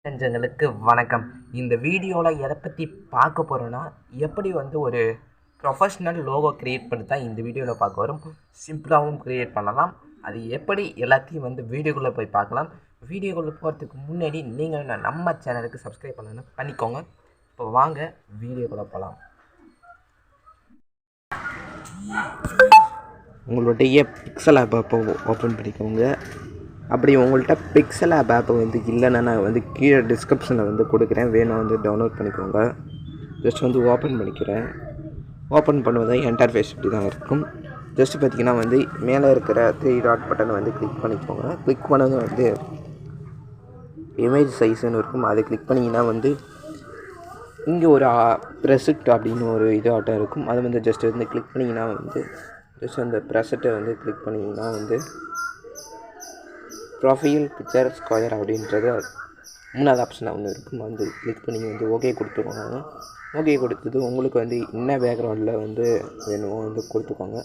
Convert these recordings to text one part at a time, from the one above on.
நெஞ்சங்களுக்கு வணக்கம். இந்த வீடியோவில் எதை பற்றி பார்க்க போகிறோன்னா, எப்படி ஒரு ப்ரொஃபஷ்னல் லோகோ க்ரியேட் பண்ணி தான் இந்த வீடியோவில் பார்க்க வரும். சிம்பிளாகவும் க்ரியேட் பண்ணலாம். அது எப்படி எல்லாத்தையும் வீடியோக்குள்ளே போய் பார்க்கலாம். வீடியோக்குள்ளே போகிறதுக்கு முன்னாடி நீங்கள் நம்ம சேனலுக்கு சப்ஸ்கிரைப் பண்ணணும் பண்ணிக்கோங்க. இப்போ வாங்க வீடியோக்குள்ளே போகலாம். உங்களுடைய பிக்சல் ஆப்பை ஓப்பன் பண்ணிக்கோங்க. அப்படி உங்கள்கிட்ட பிக்சல் ஆப்பை இல்லைன்னா நான் கீழே டிஸ்கிரிப்ஷனில் கொடுக்குறேன், வேணும் டவுன்லோட் பண்ணிக்கோங்க. ஜஸ்ட் ஓப்பன் பண்ணிக்கிறேன். ஓப்பன் பண்ணுவது இன்டர்ஃபேஸ் இப்படி தான் இருக்கும். ஜஸ்ட் பார்த்திங்கன்னா மேலே இருக்கிற 3 டாட் பட்டனை கிளிக் பண்ணிக்கோங்க. கிளிக் பண்ணது இமேஜ் சைஸுன்னு இருக்கும். அதை கிளிக் பண்ணிங்கன்னா இங்கே ஒரு ப்ரெசெட் அப்படின்னு ஒரு இது ஆட்டம் இருக்கும். அதை ஜஸ்ட் கிளிக் பண்ணிங்கன்னா ஜஸ்ட் அந்த ப்ரெசெட்டை கிளிக் பண்ணிங்கன்னா ப்ரொஃபைல் பிக்சர் ஸ்கொயர் அப்படின்றது 3வது ஆப்ஷனாக ஒன்று இருக்கும். கிளிக் பண்ணி ஓகே கொடுத்துக்கோங்க. ஓகே கொடுத்தது உங்களுக்கு என்ன பேக்ரவுண்டில் வேணுமோ கொடுத்துக்கோங்க.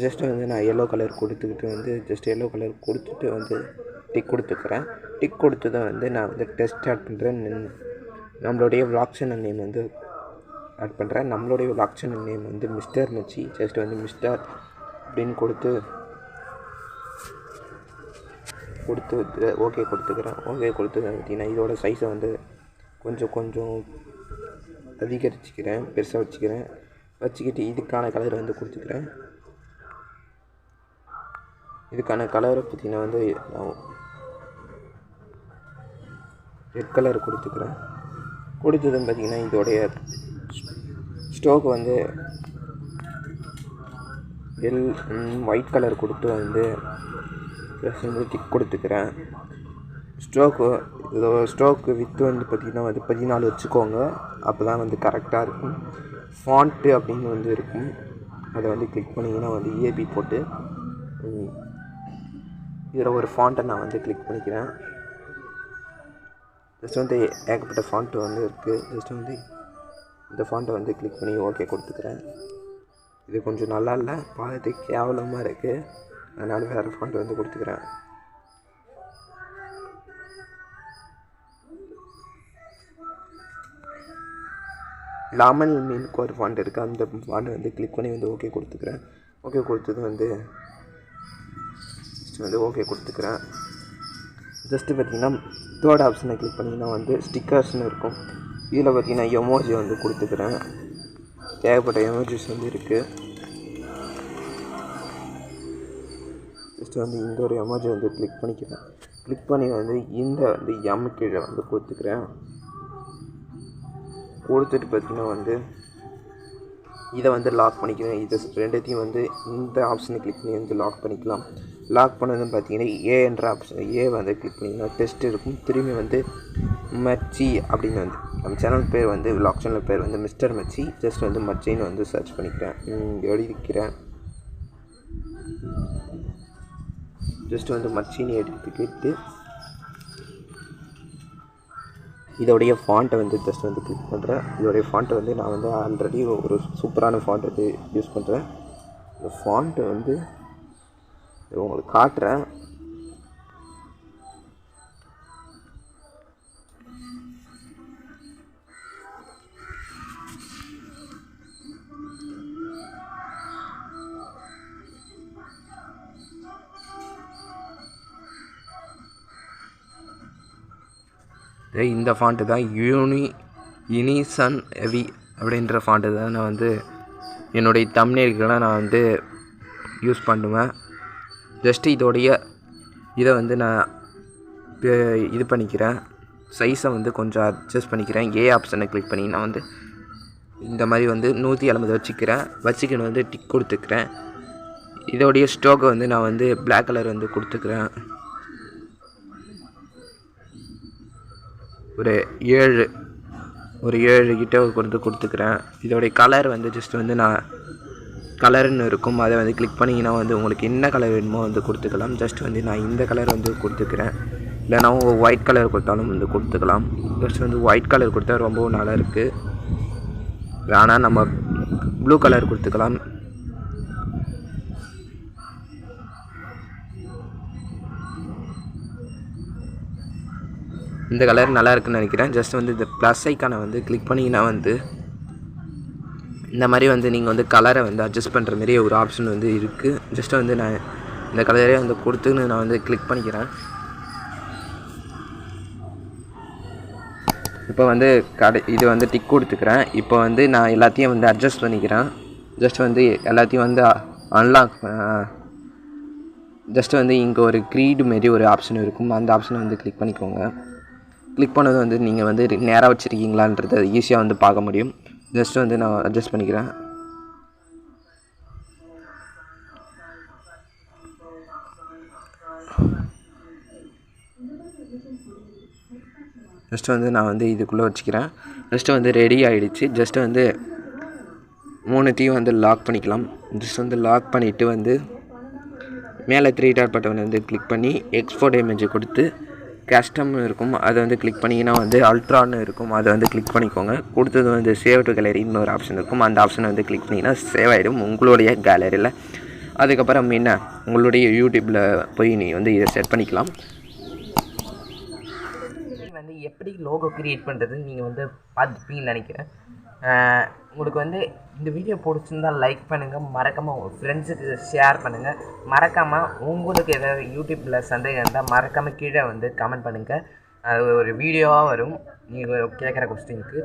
ஜஸ்ட்டு நான் எல்லோ கலர் கொடுத்துக்கிட்டு ஜஸ்ட் எல்லோ கலர் கொடுத்துட்டு டிக் கொடுத்துக்கிறேன். டிக் கொடுத்ததை நான் டெஸ்ட் ஆட் பண்ணுறேன். நம்மளுடைய விளாக் சேனல் நேம் ஆட் பண்ணுறேன். நம்மளுடைய விளாக் சேனல் நேம் மிஸ்டர் மச்சி. ஜஸ்ட் மிஸ்டர் அப்படின்னு கொடுத்து ஓகே கொடுத்துக்கிறேன். ஓகே கொடுத்தது பார்த்திங்கன்னா இதோட சைஸை கொஞ்சம் அதிகரிச்சுக்கிறேன், பெருசாக வச்சுக்கிட்டு இதுக்கான கலர் கொடுத்துக்கிறேன். இதுக்கான கலரை பார்த்திங்கன்னா நான் ரெட் கலர் கொடுத்துக்கிறேன். கொடுத்ததுன்னு பார்த்திங்கன்னா இதோடைய ஸ்டோக் ஒயிட் கலர் கொடுத்து டிக் கொடுத்துக்கிறேன். ஸ்ட்ரோக்கு வித்து பார்த்திங்கன்னா 14 வச்சுக்கோங்க. அப்போ தான் கரெக்டாக இருக்கும். ஃபாண்ட்டு அப்படின்னு இருக்கும். அதை கிளிக் பண்ணிங்கன்னா ஏபி போட்டு இதில் ஒரு ஃபாண்ட்டை நான் கிளிக் பண்ணிக்கிறேன். ஜஸ்ட் ஏகப்பட்ட ஃபாண்ட்டு இருக்குது. ஜஸ்ட் இந்த ஃபாண்ட்டை கிளிக் பண்ணி ஓகே கொடுத்துக்கிறேன். இது கொஞ்சம் நல்லா இல்லை, பார்த்து கேவலமாக இருக்குது. அதனால் வேறு ஃபாண்ட் கொடுத்துக்கிறேன். லாமல் மீனுக்கு ஒரு ஃபாண்ட் இருக்குது. அந்த ஃபாண்ட் கிளிக் பண்ணி ஓகே கொடுத்துக்கிறேன். ஓகே கொடுத்தது ஓகே கொடுத்துக்கிறேன். ஜஸ்ட்டு பார்த்திங்கன்னா 3rd ஆப்ஷனை கிளிக் பண்ணிங்கன்னா ஸ்டிக்கர்ஸ்னு இருக்கும். இதில் பார்த்திங்கன்னா எமோஜி கொடுத்துக்கிறேன். ஏகப்பட்ட எமோஜிஸ் இருக்குது. ஜஸ்ட் இந்த ஒரு எமோஜி கிளிக் பண்ணிக்கிறேன். கிளிக் பண்ணி இந்த எம் கீழே கொடுத்துக்கிறேன். கொடுத்துட்டு பார்த்திங்கன்னா இதை லாக் பண்ணிக்கிறேன். இதை ரெண்டுத்தையும் இந்த ஆப்ஷனை கிளிக் பண்ணி லாக் பண்ணிக்கலாம். லாக் பண்ணதுன்னு பார்த்தீங்கன்னா ஏ என்ற ஆப்ஷன் கிளிக் பண்ணிங்கன்னா டெஸ்ட் இருக்கும். திரும்பி மச்சி அப்படின்னு நம்ம சேனல் பேர் விளாக் சேனல் பேர் மிஸ்டர் மச்சி. ஜஸ்ட் மச்சின்னு சர்ச் பண்ணிக்கிறேன், எழுதிக்கிறேன். ஜஸ்ட் மச்சின்னு எடுத்துக்கிட்டு இதோடைய ஃபாண்ட்டை ஜஸ்ட் கிளிக் பண்ணுறேன். இதோடைய ஃபாண்ட்டை நான் ஆல்ரெடி ஒரு சூப்பரான ஃபாண்ட் யூஸ் பண்ணுறேன். இந்த ஃபாண்ட்டை உங்களுக்கு காட்டுறேன். இந்த ஃபாண்ட்டு தான் யூனிசன் எவி அப்படின்ற ஃபாண்ட்டு தான் நான் என்னுடைய தம்ப்நெயிலுக்கெல்லாம் நான் யூஸ் பண்ணுவேன். ஜஸ்ட்டு இதோடைய இதை நான் இது பண்ணிக்கிறேன். சைஸை கொஞ்சம் அட்ஜஸ்ட் பண்ணிக்கிறேன். ஏ ஆப்ஷனை கிளிக் பண்ணி நான் இந்த மாதிரி 180 வச்சுக்கின்னு டிக் கொடுத்துக்கிறேன். இதோடைய ஸ்டோக்கை நான் பிளாக் கலர் கொடுத்துக்கிறேன். ஒரு 7 கிட்ட கொடுத்துக்கிறேன். இதோடைய கலர் ஜஸ்ட் நான் கலர்னு இருக்கும். அதை கிளிக் பண்ணிங்கன்னா உங்களுக்கு என்ன கலர் வேணுமோ கொடுத்துக்கலாம். ஜஸ்ட் நான் இந்த கலர் கொடுத்துக்கிறேன். இல்லைனா ஒயிட் கலர் கொடுத்தாலும் கொடுத்துக்கலாம். ஜஸ்ட் ஒயிட் கலர் கொடுத்தா ரொம்பவும் நல்லா இருக்குது. ஆனால் நம்ம ப்ளூ கலர் கொடுத்துக்கலாம். இந்த கலர் நல்லா இருக்குன்னு நினைக்கிறேன். ஜஸ்ட் வந்து இந்த ப்ளஸ் ஐக்கானை வந்து கிளிக் பண்ணிங்கன்னா வந்து இந்த மாதிரி வந்து நீங்கள் வந்து கலரை வந்து அட்ஜஸ்ட் பண்ணுற மாரி ஒரு ஆப்ஷன் வந்து இருக்குது. ஜஸ்ட்டு வந்து நான் இந்த கலரே வந்து கொடுத்துன்னு நான் வந்து கிளிக் பண்ணிக்கிறேன். இப்போ வந்து இது வந்து டிக் கொடுத்துக்கிறேன். இப்போ வந்து நான் எல்லாத்தையும் வந்து அட்ஜஸ்ட் பண்ணிக்கிறேன். ஜஸ்ட் வந்து எல்லாத்தையும் வந்து அன்லாக் ஜஸ்ட் வந்து இங்கே ஒரு க்ரீடு மாரி ஒரு ஆப்ஷன் இருக்கும். அந்த ஆப்ஷனை வந்து கிளிக் பண்ணிக்கோங்க. கிளிக் பண்ணது வந்து நீங்கள் வந்து நேராக வச்சுருக்கீங்களான்றதை ஈஸியாக வந்து பார்க்க முடியும். ஜஸ்ட் வந்து நான் அட்ஜஸ்ட் பண்ணிக்கிறேன். ஜஸ்ட்டு வந்து நான் வந்து இதுக்குள்ளே வச்சுக்கிறேன். ஜஸ்ட்டு வந்து ரெடி ஆகிடுச்சு. ஜஸ்ட்டு வந்து 3த்தையும் வந்து லாக் பண்ணிக்கலாம். ஜஸ்ட் வந்து லாக் பண்ணிவிட்டு வந்து மேலே 3 டாட் பட்டன் வந்து கிளிக் பண்ணி எக்ஸ்போர்ட் இமேஜ் கொடுத்து கஸ்டம்னு இருக்கும், அதை வந்து கிளிக் பண்ணிங்கன்னா வந்து அல்ட்ரான்னு இருக்கும், அதை வந்து கிளிக் பண்ணிக்கோங்க. கொடுத்தது வந்து சேவ் டு கேலரின்னு ஒரு ஆப்ஷன் இருக்கும். அந்த ஆப்ஷனை வந்து கிளிக் பண்ணிங்கன்னா சேவ் ஆகிடும் உங்களுடைய கேலரியில். அதுக்கப்புறம் என்ன உங்களுடைய யூடியூப்பில் போய் நீங்கள் வந்து இதை செட் பண்ணிக்கலாம். வந்து எப்படி லோகோ க்ரியேட் பண்ணுறதுன்னு நீங்கள் வந்து பார்த்துப்பீங்கன்னு நினைக்கிறேன். உங்களுக்கு வந்து இந்த வீடியோ பிடிச்சிருந்தால் லைக் பண்ணுங்கள், மறக்காமல் உங்கள் ஃப்ரெண்ட்ஸுக்கு ஷேர் பண்ணுங்கள். மறக்காமல் உங்களுக்கு ஏதாவது யூடியூப்பில் சந்தேகம் இருந்தால் மறக்காமல் கீழே வந்து கமெண்ட் பண்ணுங்கள். அது ஒரு வீடியோவாக வரும் நீங்கள் கேட்குற கொஸ்டினுக்கு.